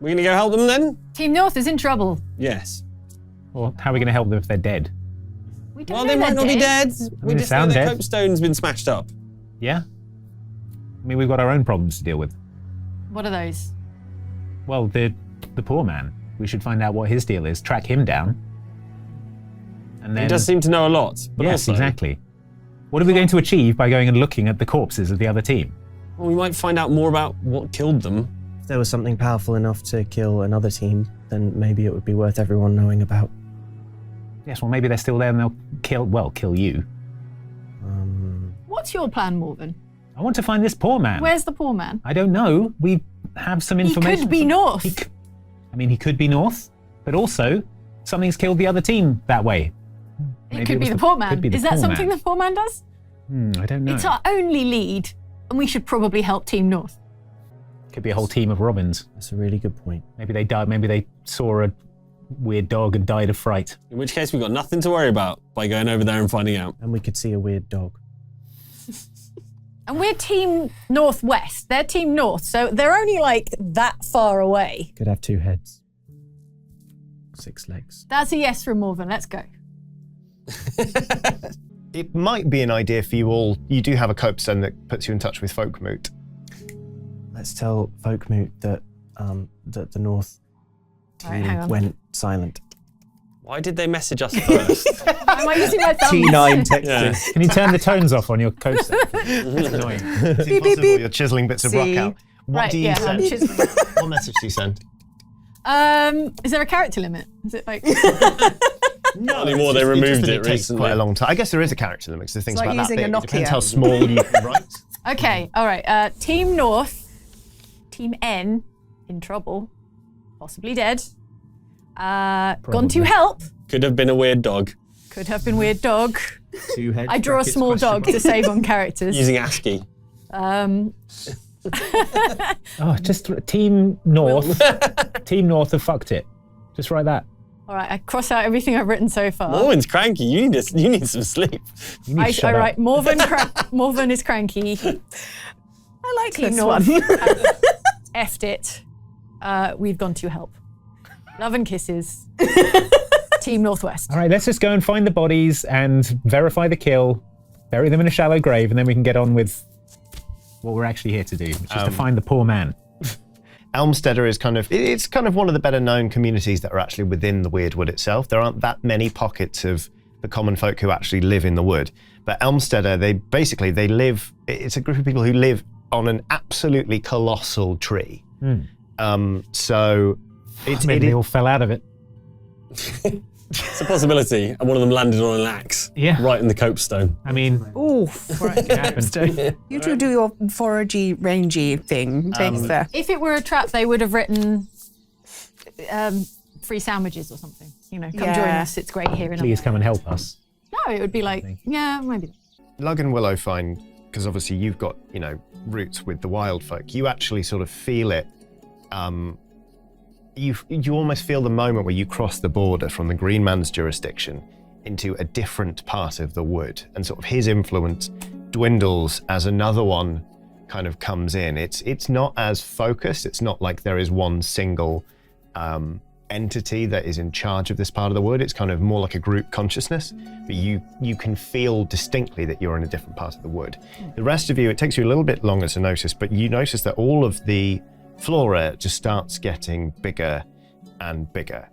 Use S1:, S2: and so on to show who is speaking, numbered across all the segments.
S1: We're gonna go help them then?
S2: Team North is in trouble.
S1: Yes.
S3: Well, how are we going to help them if they're dead?
S2: We don't
S1: Well,
S2: know
S1: they might
S2: they're
S1: not be dead. We
S3: they
S1: just know
S3: sound
S1: their
S3: dead.
S1: copestone's been smashed up.
S3: Yeah? I mean, we've got our own problems to deal with.
S2: What are those?
S3: Well, the poor man. We should find out what his deal is, track him down. And then...
S1: He does seem to know a lot, but
S3: yes,
S1: also...
S3: exactly. What are we going to achieve by going and looking at the corpses of the other team?
S1: Well, we might find out more about what killed them.
S4: If there was something powerful enough to kill another team, then maybe it would be worth everyone knowing about.
S3: Yes, well, maybe they're still there and they'll kill you.
S2: What's your plan, Morven?
S3: I want to find this poor man.
S2: Where's the poor man?
S3: I don't know. We have some information.
S2: He could be north.
S3: He could be north, but also something's killed the other team that way.
S2: It could be the poor man.
S3: Is
S2: Is that something the poor man does?
S3: I don't know.
S2: It's our only lead, and we should probably help Team North.
S3: Could be a whole team of robins.
S4: That's a really good point.
S3: Maybe they died. Maybe they saw a weird dog and died of fright.
S1: In which case, we've got nothing to worry about by going over there and finding out.
S4: And we could see a weird dog.
S2: And we're Team Northwest. They're Team North, so they're only like that far away.
S4: Could have 2 heads. 6 legs.
S2: That's a yes from Morven. Let's go.
S5: It might be an idea for you all. You do have a copestone that puts you in touch with Folkmoot.
S4: Let's tell Folkmoot that that the North
S2: Right, hang on.
S4: went silent.
S1: Why did they message us first?
S2: Am I using my thumbs?
S4: T9 texting.
S1: Yeah.
S3: Can you turn the tones off on your copestone? It's annoying.
S5: It's impossible. You're chiseling bits of rock out. What
S2: Right,
S5: do you
S2: yeah,
S5: send?
S2: I'm chiseling.
S5: What message do you send?
S2: Is there a character limit? Is it like...
S1: Not anymore, they removed it
S5: takes
S1: recently.
S5: quite a long time. I guess there is a character limit, because things
S6: It's like
S5: about that
S6: using a
S5: big. It depends
S6: Nokia.
S5: how small you can write.
S2: Okay, all right. Team North, Team N, in trouble, possibly dead. Gone to help.
S1: Could have been a weird dog.
S2: Could have been weird dog.
S4: 2 heads.
S2: I draw a small dog to save on characters.
S1: Using ASCII.
S3: Oh, just Team North. Team North have fucked it. Just write that.
S2: All right, I cross out everything I've written so far.
S1: Morven's cranky. You need some sleep.
S3: You need to shut
S2: I
S3: up.
S2: write Morven. Morven is cranky.
S6: I like
S2: Team
S6: this
S2: North
S6: one.
S2: effed it. We've gone to help. Love and kisses. Team Northwest.
S3: All right, let's just go and find the bodies and verify the kill, bury them in a shallow grave, and then we can get on with what we're actually here to do, which is to find the poor man.
S5: Elmsteader is it's kind of one of the better known communities that are actually within the Weirdwood itself. There aren't that many pockets of the common folk who actually live in the wood. But Elmsteader, they live, it's a group of people who live on an absolutely colossal tree. So
S3: Maybe they all fell out of it.
S1: It's a possibility. And one of them landed on an axe.
S3: Yeah.
S1: Right in the copestone.
S3: I mean,
S6: Oof.
S3: it happened.
S6: You two do your foragey, rangy thing. Thanks there.
S2: If it were a trap, they would have written free sandwiches or something. You know, come join
S6: Yeah.
S2: us. It's great here.
S3: Please come and help us.
S2: No, it would be like, yeah, maybe.
S5: Lug and Willowfine, because obviously you've got, roots with the Wildfolk, you actually sort of feel it. You almost feel the moment where you cross the border from the Green Man's jurisdiction into a different part of the wood, and sort of his influence dwindles as another one kind of comes in. It's not as focused. It's not like there is one single entity that is in charge of this part of the wood. It's kind of more like a group consciousness, but you can feel distinctly that you're in a different part of the wood. The rest of you, it takes you a little bit longer to notice, but you notice that all of the flora just starts getting bigger and bigger.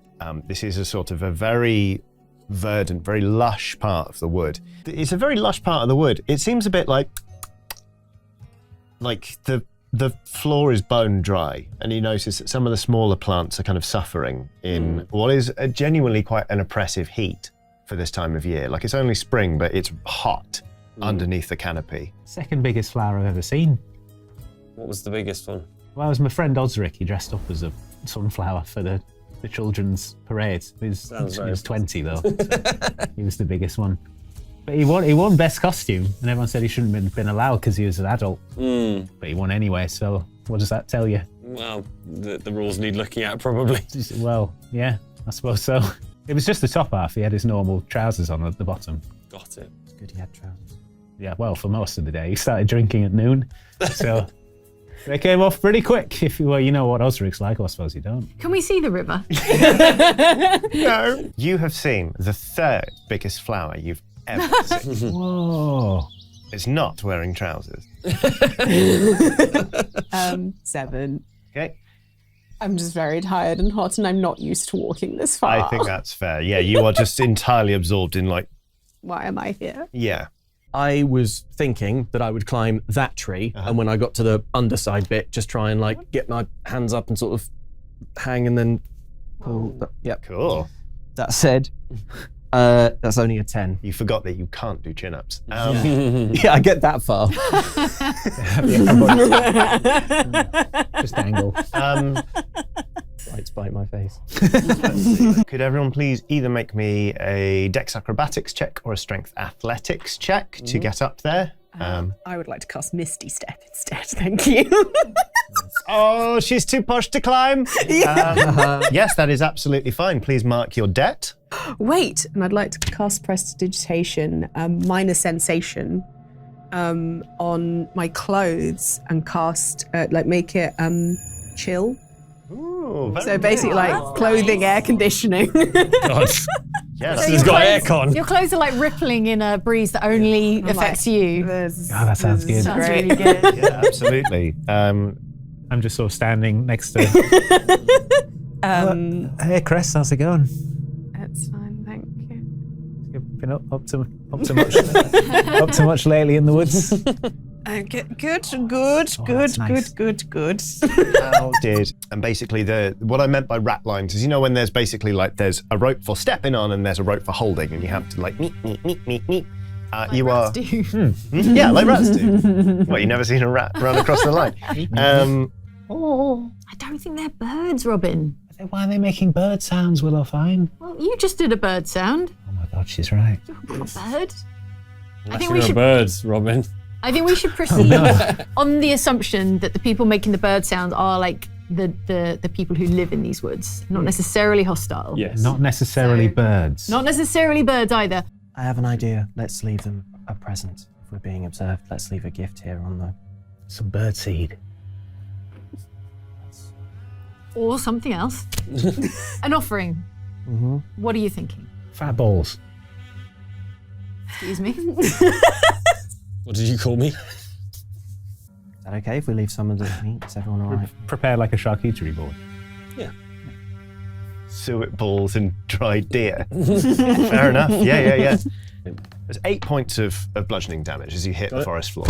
S5: This is a sort of a very verdant, very lush part of the wood. It's a very lush part of the wood. It seems a bit like the floor is bone dry, and you notice that some of the smaller plants are kind of suffering in what is genuinely quite an oppressive heat for this time of year. Like, it's only spring, but it's hot underneath the canopy.
S3: Second biggest flower I've ever seen.
S1: What was the biggest one?
S3: Well, it was my friend Osric. He dressed up as a sunflower for the children's parade. He was 20 though. So he was the biggest one. But he won best costume, and everyone said he shouldn't have been allowed because he was an adult. But he won anyway, so what does that tell you?
S1: Well, the rules need looking at, probably.
S3: Well, yeah, I suppose so. It was just the top half. He had his normal trousers on at the bottom.
S1: Got it.
S4: It's good he had trousers.
S3: Yeah, well, for most of the day. He started drinking at noon, so They came off pretty quick. If you, well, you know what Osric's like, or I suppose you don't.
S2: Can we see the river?
S5: No. You have seen the third biggest flower you've ever seen.
S3: Whoa.
S5: It's not wearing trousers.
S6: 7.
S5: Okay.
S6: I'm just very tired and hot, and I'm not used to walking this far.
S5: I think that's fair. Yeah, you are just entirely absorbed in like,
S6: Why am I here?
S5: yeah.
S4: I was thinking that I would climb that tree, and when I got to the underside bit, just try and like get my hands up and sort of hang and then pull. Yep.
S5: Cool.
S4: That said, that's only a 10.
S5: You forgot that you can't do chin-ups.
S4: Yeah, I get that far.
S3: Just angle.
S4: Lights bite my face.
S5: Could everyone please either make me a Dex Acrobatics check or a Strength Athletics check to get up there?
S6: I would like to cast Misty Step instead, thank you.
S5: Oh, she's too posh to climb. Yes, that is absolutely fine. Please mark your debt.
S6: Wait, and I'd like to cast Prestidigitation, minor sensation, on my clothes and cast, make it chill.
S5: Ooh, very
S6: So basically, like clothing, air conditioning.
S1: God.
S5: Yes.
S1: He's got aircon.
S2: Your clothes are like rippling in a breeze that only affects you.
S3: That sounds good.
S2: Sounds really good.
S5: Yeah, absolutely.
S3: I'm just sort of standing next to. Hey, Cress, how's it going?
S6: That's fine, thank you.
S3: You've been up to much lately in the woods.
S6: Good.
S3: that's nice.
S6: Good.
S5: How did? And basically, what I meant by Ratlines is, you know, when there's basically like there's a rope for stepping on and there's a rope for holding, and you have to like meet. You are. Yeah, like rats do. Well, you never seen a rat run across the line.
S2: I don't think they're birds, Robin.
S3: Why are they making bird sounds, Willowfine?
S2: Well, you just did a bird sound.
S3: Oh my God, she's right.
S2: You're not a bird.
S1: I think you're a bird, Robin.
S2: I think we should proceed on the assumption that the people making the bird sounds are like the people who live in these woods, not necessarily hostile.
S1: Yes.
S3: Not necessarily birds.
S2: Not necessarily birds either.
S4: I have an idea. Let's leave them a present. If we're being observed, let's leave a gift here on the...
S3: Some bird seed.
S2: Or something else. An offering.
S4: Mm-hmm.
S2: What are you thinking?
S3: Fat balls.
S2: Excuse me.
S1: What did you call me?
S4: Is that okay if we leave some of the meat? Is everyone all right?
S3: Prepare like a charcuterie board.
S1: Yeah.
S5: Suet balls and dried deer. Fair enough. Yeah. There's 8 points of bludgeoning damage as you hit the forest floor.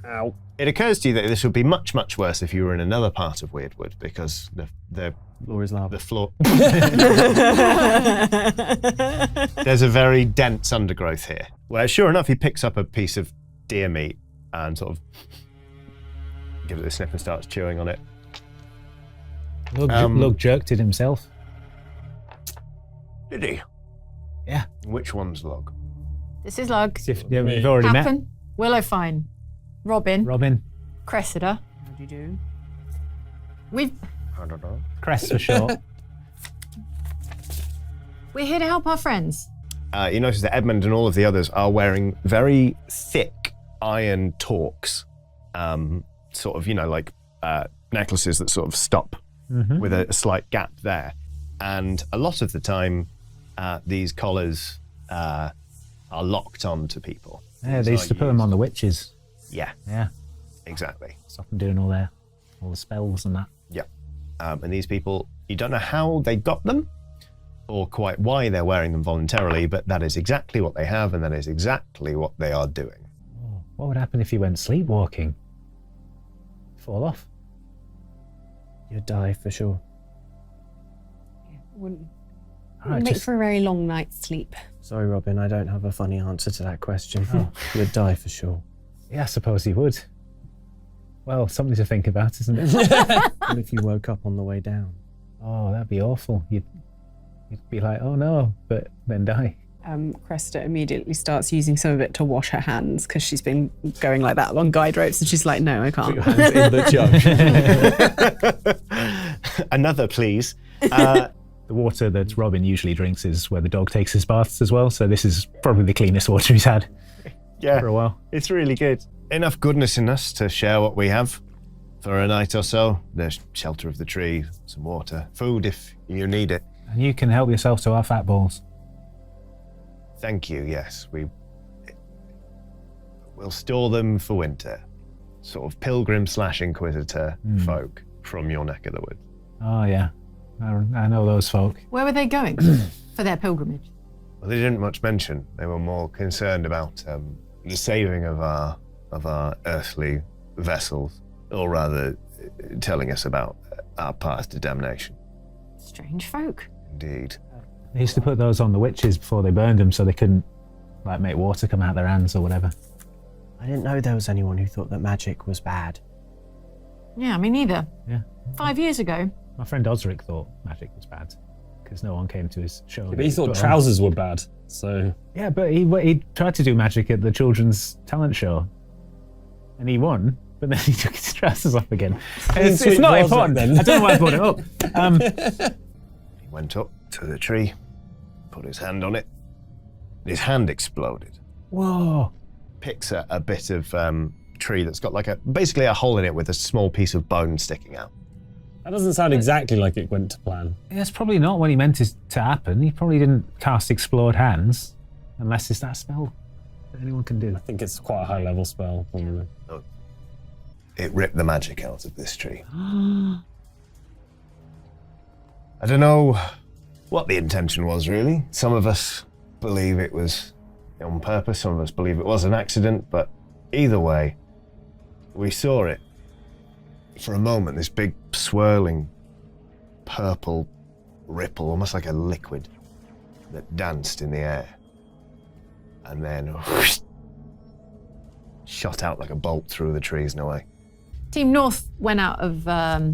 S1: Ow.
S5: It occurs to you that this would be much, much worse if you were in another part of Weirdwood, because the
S4: Floor is lava.
S5: the floor. There's a very dense undergrowth here. Where, sure enough, he picks up a piece of deer meat and sort of gives it a sniff and starts chewing on it.
S3: Lug jerked it himself.
S5: Did he?
S3: Yeah.
S5: Which one's Log?
S2: This is Lug.
S3: We've already met.
S2: Happen. Willowfine. Robin. Cressida.
S6: What do you do?
S2: We've
S5: I don't know.
S3: Cress for short.
S2: We're here to help our friends.
S5: You notice that Edmund and all of the others are wearing very thick iron torques, sort of, like necklaces that sort of stop with a slight gap there. And a lot of the time, these collars are locked onto people.
S3: Yeah, they used to put them on the witches.
S5: Yeah,
S3: Yeah.
S5: exactly.
S3: Stop them doing all the spells and that.
S5: Yeah. And these people, you don't know how they got them or quite why they're wearing them voluntarily, but that is exactly what they have, and that is exactly what they are doing.
S3: Oh, what would happen if you went sleepwalking? Fall off?
S4: You'd die for sure.
S6: Wouldn't
S3: All right,
S6: make
S3: just,
S6: for a very long night's sleep.
S4: Sorry, Robin, I don't have a funny answer to that question.
S3: Oh.
S4: You'd die for sure.
S3: yeah, I suppose you would. Well, something to think about, isn't it?
S4: What if you woke up on the way down?
S3: Oh, that'd be awful. You'd be like, oh no, but then die.
S6: Cressida immediately starts using some of it to wash her hands because she's been going like that along guide ropes, and she's like, no, I can't.
S4: Put your hands in the jug.
S5: Another, please.
S3: The water that Robin usually drinks is where the dog takes his baths as well, so this is probably the cleanest water he's had
S5: Yeah,
S3: for a while.
S5: it's really good. Enough goodness in us to share what we have. for a night or so. There's shelter of the tree, some water, food if you need it.
S3: And you can help yourself to our fat balls.
S5: Thank you, yes. We'll store them for winter. Sort of pilgrim/inquisitor folk from your neck of the woods.
S3: Oh, yeah. I know those folk.
S2: Where were they going for their pilgrimage?
S5: Well, they didn't much mention. They were more concerned about the saving of our earthly vessels, or rather, telling us about our path to damnation.
S2: Strange folk.
S5: Indeed.
S3: They used to put those on the witches before they burned them so they couldn't like make water come out their hands or whatever.
S4: I didn't know there was anyone who thought that magic was bad.
S2: Yeah, me neither.
S3: Yeah.
S2: 5 years ago.
S3: My friend Osric thought magic was bad because no one came to his show.
S1: But he thought trousers were bad, so...
S3: Yeah, but he tried to do magic at the children's talent show. And he won, but then he took his trousers off again. It's not important then. I don't know why I brought it up.
S5: He went up to the tree, put his hand on it. His hand exploded.
S3: Whoa.
S5: Picks a bit of tree that's got basically a hole in it with a small piece of bone sticking out.
S1: That doesn't sound exactly like it went to plan.
S3: That's probably not what he meant it to happen. He probably didn't cast Explode Hands, unless it's that spell that anyone can do.
S1: I think it's quite a high-level spell, probably.
S5: Oh. It ripped the magic out of this tree. I don't know what the intention was, really. Some of us believe it was on purpose, some of us believe it was an accident, but either way, we saw it. For a moment, this big swirling purple ripple, almost like a liquid, that danced in the air. And then whoosh, shot out like a bolt through the trees and away.
S2: Team North went out of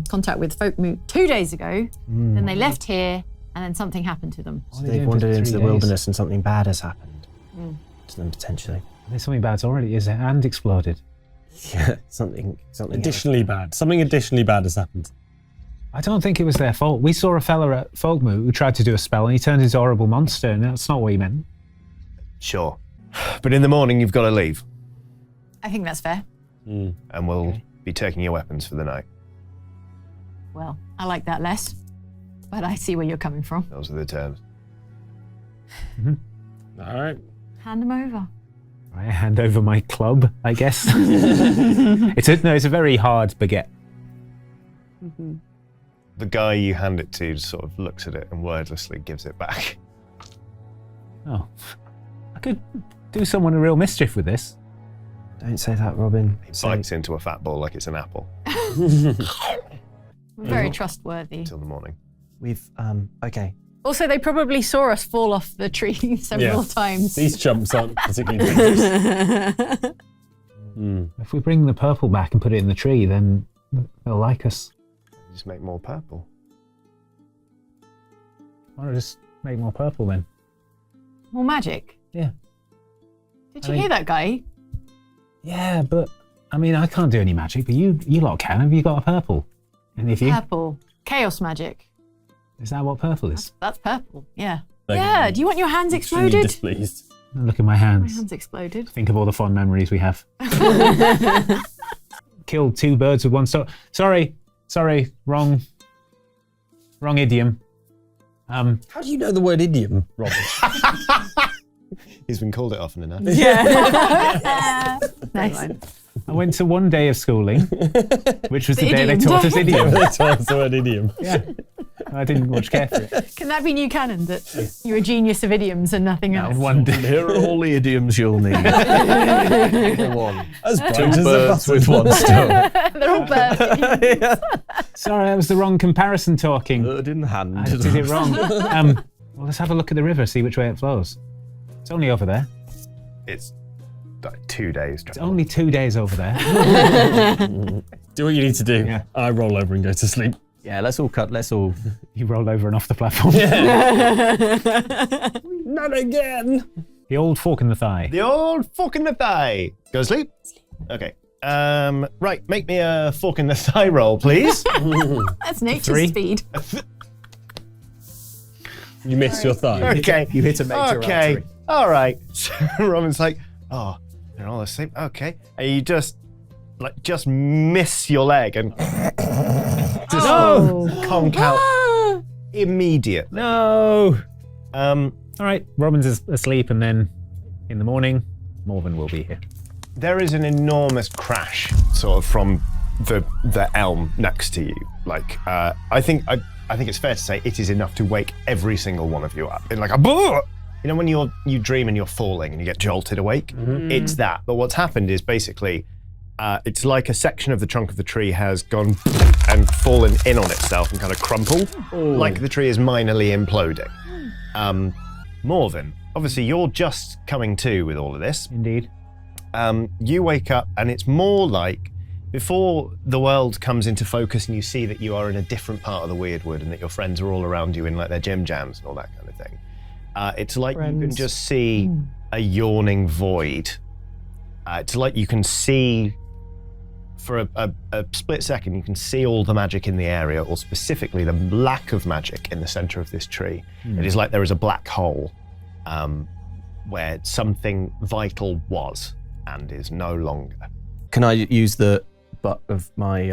S2: contact with Folkmoot 2 days ago. Then they left here, and then something happened to them.
S4: So they've wandered into the wilderness and something bad has happened to them potentially.
S3: There's something bad's already. His hand exploded.
S4: Yeah, something
S1: Additionally bad. Something additionally bad has happened.
S3: I don't think it was their fault. We saw a fella at Folkmoot who tried to do a spell and he turned into a horrible monster, and that's not what he meant.
S5: Sure. But in the morning, you've got to leave.
S2: I think that's fair.
S5: And we'll be taking your weapons for the night.
S2: Well, I like that less, but I see where you're coming from.
S5: Those are the terms.
S1: All right.
S2: Hand them over.
S3: I hand over my club, I guess. It's a very hard baguette.
S5: The guy you hand it to sort of looks at it and wordlessly gives it back.
S3: Oh, I could do someone a real mischief with this.
S4: Don't say that, Robin.
S5: He bites into a fat ball like it's an apple.
S2: We're very trustworthy.
S5: Till the morning.
S4: We've, okay.
S2: Also, they probably saw us fall off the tree several times.
S1: These chumps aren't particularly dangerous.
S3: If we bring the purple back and put it in the tree, then they'll like us.
S5: Just make more purple.
S3: Why don't I just make more purple then?
S2: More magic.
S3: Yeah.
S2: Did you hear that, guy?
S3: Yeah, but I mean, I can't do any magic, but you lot can. Have you got a purple? And if you,
S2: Purple. Chaos magic.
S3: is that what purple is?
S2: That's purple. Yeah.
S1: Like,
S2: Yeah. Do you want your hands exploded?
S1: Displeased.
S3: Look at my
S2: My
S3: hands.
S2: hands exploded.
S3: Think of all the fond memories we have. Killed two birds with one stone. Sorry, wrong idiom.
S1: How do you know the word idiom, Robin?
S5: He's been called it often enough.
S2: Nice.
S3: I went to one day of schooling, which was the day they
S2: idiom
S3: taught
S2: day.
S3: us idiom.
S1: They taught us the word idiom.
S3: Yeah, I didn't much care for it.
S2: Can that be new canon, that you're a genius of idioms and nothing else?
S3: And one day,
S4: Here are all the idioms you'll need. One.
S1: As
S4: Two
S1: bright as a
S4: birds
S1: button.
S4: with one stone.
S2: They're all birds.
S3: sorry, that was the wrong comparison talking.
S4: Bird in hand.
S3: I did it wrong. Well, let's have a look at the river, see which way it flows. It's only over there.
S5: It's like 2 days.
S3: It's only 2 days over there.
S1: Do what you need to do.
S3: Yeah.
S1: I roll over and go to sleep.
S4: Yeah, let's all cut. Let's all.
S3: You rolled over and off the platform.
S1: Not again.
S3: The old fork in the thigh.
S5: The old fork in the thigh. Go to sleep? Okay. Right, make me a fork in the thigh roll, please.
S2: That's nature's
S3: 3.
S2: speed.
S1: You missed your thigh.
S5: Okay.
S4: You hit a major
S5: Okay.
S4: artery.
S5: All right. So Robin's like, oh, they're all asleep. Okay. And you just like just miss your leg and just conk out immediately.
S3: No. All right. Robin's is asleep, and then in the morning, Morven will be here.
S5: There is an enormous crash, sort of from the elm next to you. Like, I think it's fair to say it is enough to wake every single one of you up in like a boo. You know when you dream and you're falling and you get jolted awake? It's that. But what's happened is basically, it's like a section of the trunk of the tree has gone and fallen in on itself and kind of crumpled, like the tree is minorly imploding. Morven, obviously you're just coming to with all of this.
S3: Indeed.
S5: You wake up and it's more like before the world comes into focus and you see that you are in a different part of the Weirdwood and that your friends are all around you in like their gym jams and all that kind of thing. It's like you can just see a yawning void. It's like you can see, for a split second, you can see all the magic in the area, or specifically the lack of magic in the center of this tree. It is like there is a black hole where something vital was and is no longer.
S4: Can I use the butt of my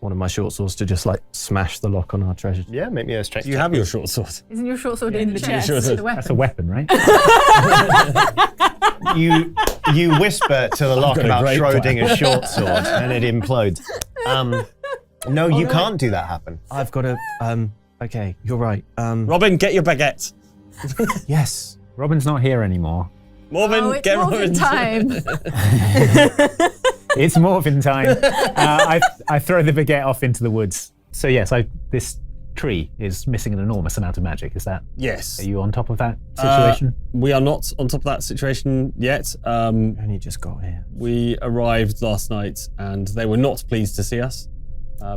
S4: one of my short swords to just like smash the lock on our treasure?
S5: Yeah, make me a strength.
S1: You have your short sword.
S2: Isn't your short sword in the chest?
S1: sure
S2: The weapon?
S3: That's a weapon, right?
S5: You whisper to the lock
S1: got a
S5: about
S1: great
S5: Schrodinger's short sword and it implodes. No, you can't do that happen.
S4: I've got a okay, you're right.
S1: Robin, get your baguette.
S4: Yes.
S3: Robin's not here anymore.
S1: Morven,
S2: It's
S1: get
S2: Morven
S1: Robin.
S2: time.
S3: It's Morven time. I throw the baguette off into the woods. So yes, this tree is missing an enormous amount of magic. Is that?
S1: Yes.
S3: Are you on top of that situation?
S1: We are not on top of that situation yet.
S4: Only just got here.
S1: We arrived last night and they were not pleased to see us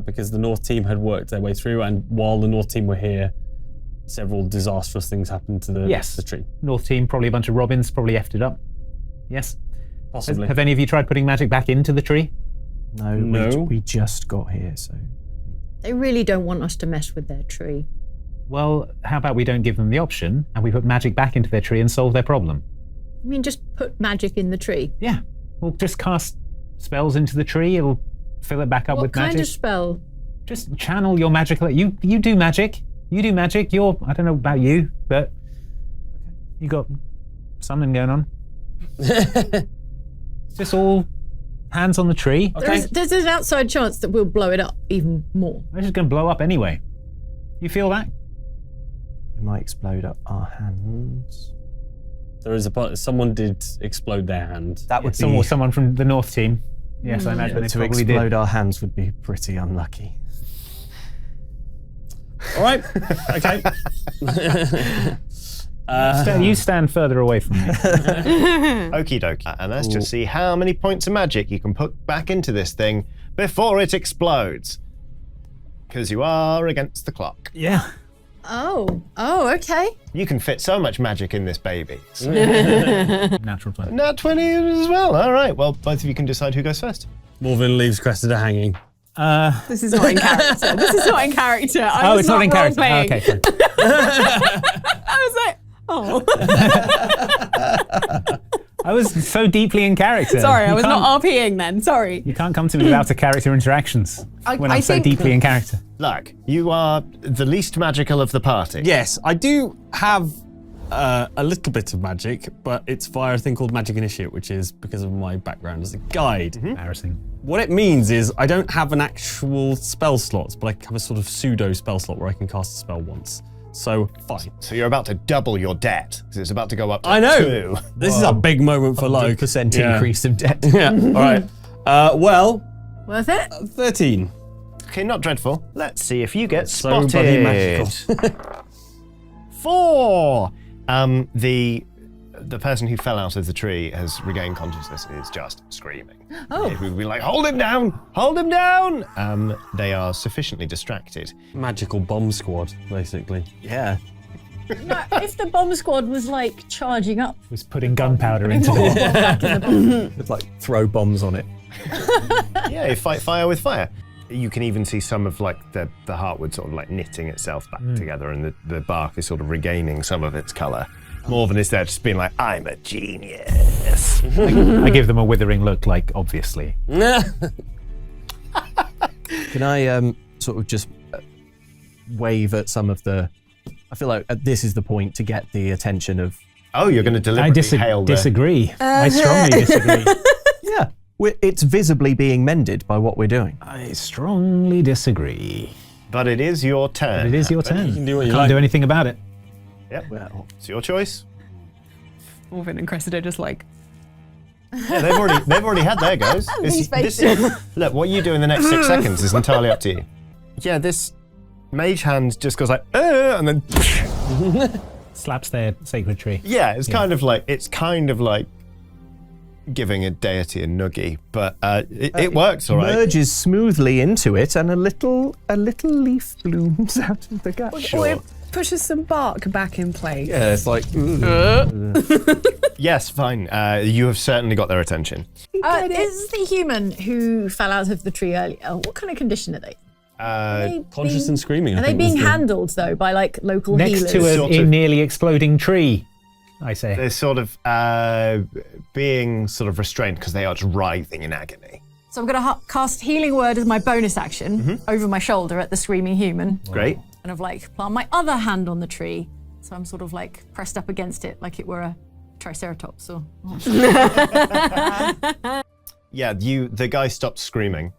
S1: because the North team had worked their way through, and while the North team were here, several disastrous things happened to the tree.
S3: North team, probably a bunch of Robins, probably effed it up. Yes?
S1: Possibly.
S3: Have any of you tried putting magic back into the tree?
S4: No. We just got here, so.
S7: They really don't want us to mess with their tree.
S3: Well, how about we don't give them the option and we put magic back into their tree and solve their problem?
S7: I mean, just put magic in the tree.
S3: Yeah. We'll just cast spells into the tree. It'll fill it back up with magic.
S7: What kind of spell?
S3: Just channel your magical... You do magic. You do magic. I don't know about you, but you got something going on. It's just all hands on the tree.
S1: Okay.
S7: There's an outside chance that we'll blow it up even more.
S3: It's just going to blow up anyway. You feel that?
S4: It might explode up our hands.
S1: There is someone did explode their hand.
S4: That would be...
S3: Someone from the North team. Yes, I imagine they
S4: to
S3: probably
S4: explode
S3: did.
S4: our hands would be pretty unlucky.
S1: All right. Okay.
S3: You stand further away from me.
S5: Okie dokie. And let's just see how many points of magic you can put back into this thing before it explodes. Because you are against the clock.
S3: Yeah.
S7: Oh, okay.
S5: You can fit so much magic in this baby.
S3: Natural 20.
S5: Nat 20 as well. All right. Well, both of you can decide who goes first.
S1: Morven leaves Cressida hanging.
S6: This is not in character. This is not in character.
S3: It's not in character. Oh, okay, fine.
S6: I was like, oh.
S3: I was so deeply in character.
S6: Sorry, I
S3: You
S6: was
S3: can't-
S6: not RPing then. Sorry.
S3: You can't come to me without a character interactions when I'm so
S6: think-
S3: deeply in character.
S5: Lug, you are the least magical of the party.
S1: Yes, I do have a little bit of magic, but it's via a thing called Magic Initiate, which is because of my background as a guide.
S3: Embarrassing.
S1: What it means is I don't have an actual spell slot, but I have a sort of pseudo spell slot where I can cast a spell once. So, fine.
S5: So you're about to double your debt, because it's about to go up to
S1: I know.
S5: 2.
S1: This is a big moment for Lug.
S4: 100%
S1: Yeah.
S4: increase of debt.
S1: Yeah, all right. Well,
S2: Worth it?
S1: 13.
S5: Okay, not dreadful. Let's see if you get
S1: So
S5: spotted.
S1: bloody magical.
S5: 4. The person who fell out of the tree has regained consciousness and is just screaming.
S7: Oh.
S5: We'll be like, hold him down! Hold him down! They are sufficiently distracted.
S1: Magical bomb squad, basically.
S4: Yeah.
S7: No, if the bomb squad was like charging up,
S3: Was putting gunpowder into the
S4: With like throw bombs on it.
S5: Yeah, fight fire with fire. You can even see some of like the heartwood sort of like knitting itself back together, and the bark is sort of regaining some of its colour. Morven is there just being like, I'm a genius.
S3: I give them a withering look, like, obviously.
S4: Can I sort of just wave at some of the... I feel like this is the point to get the attention of...
S5: Oh, you're going to deliberately hail the...
S3: disagree. I strongly disagree.
S4: Yeah, it's visibly being mended by what we're doing.
S3: I strongly disagree.
S5: But it is your turn.
S3: But it is your turn.
S1: You can do what you
S3: Can't
S1: like.
S3: do anything about it.
S5: Yep, well, it's your choice.
S6: Morven and Cressida just like.
S5: Yeah, they've already had their goes.
S2: These faces.
S5: Look, what you do in the next 6 seconds is entirely up to you. Yeah, this mage hand just goes like, and then
S3: Slaps their sacred tree.
S5: yeah, it's kind of like giving a deity a noogie, but it works all right.
S4: Merges smoothly into it, and a little leaf blooms out of the gap.
S6: Or it pushes some bark back in place.
S4: Yeah, it's like.
S5: Yes, fine. You have certainly got their attention.
S7: Is the human who fell out of the tree earlier, what kind of condition are they?
S1: Conscious and screaming.
S7: Are they being handled though by like local
S3: Next
S7: healers?
S3: to
S5: Sort
S3: a
S5: of.
S3: nearly exploding tree, I say.
S5: They're sort of being sort of restrained because they are just writhing in agony.
S7: So I'm going to cast Healing Word as my bonus action over my shoulder at the screaming human.
S5: Great.
S7: And I've like plant my other hand on the tree. So I'm sort of like pressed up against it like it were a triceratops or...
S5: Yeah, the guy stops screaming.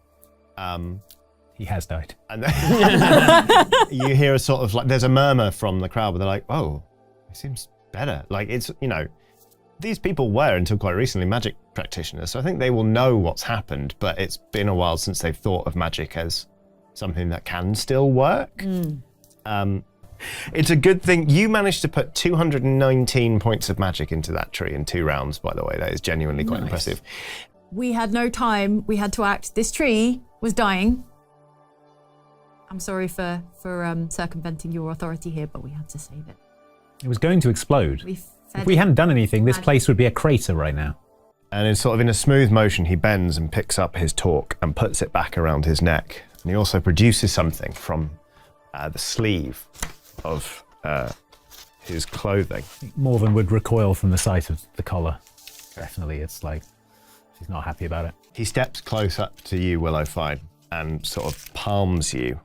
S3: He has died.
S5: And then you hear a sort of like, there's a murmur from the crowd where they're like, oh, it seems better. Like it's, these people were until quite recently magic practitioners. So I think they will know what's happened, but it's been a while since they've thought of magic as something that can still work. It's a good thing. You managed to put 219 points of magic into that tree in 2 rounds, by the way. That is genuinely quite impressive.
S7: We had no time. We had to act. This tree was dying. I'm sorry for circumventing your authority here, but we had to save it.
S3: It was going to explode. If we hadn't done anything, this place would be a crater right now.
S5: And it's sort of in a smooth motion, he bends and picks up his torque and puts it back around his neck. And he also produces something from the sleeve of his clothing.
S3: Morven would recoil from the sight of the collar. Definitely, it's like she's not happy about it.
S5: He steps close up to you, Willowfine, and sort of palms you.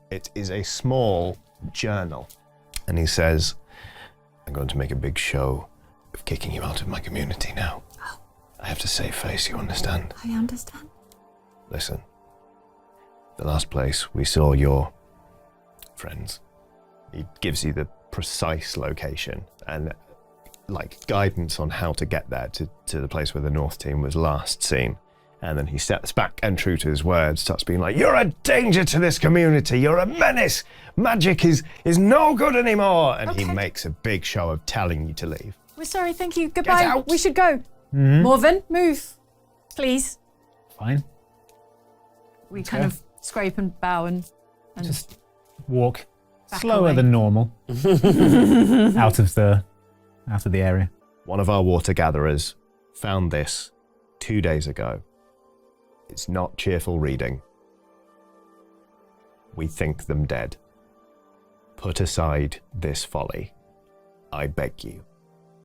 S5: It is a small journal. And he says, I'm going to make a big show of kicking you out of my community now. I have to save face, you understand?
S7: I understand.
S5: Listen, the last place we saw your friends, he gives you the precise location and like guidance on how to get there to the place where the North team was last seen. And then he steps back and, true to his word, starts being like, you're a danger to this community. You're a menace. Magic is no good anymore. And he makes a big show of telling you to leave.
S7: We're sorry. Thank you. Goodbye.
S5: out.
S7: We should go. Morven, move, please.
S3: Fine.
S7: We kind of scrape and bow and
S3: Just walk
S7: Back
S3: slower
S7: away.
S3: than normal out of the area.
S5: One of our water gatherers found this 2 days ago. It's not cheerful reading. We think them dead. Put aside this folly. I beg you.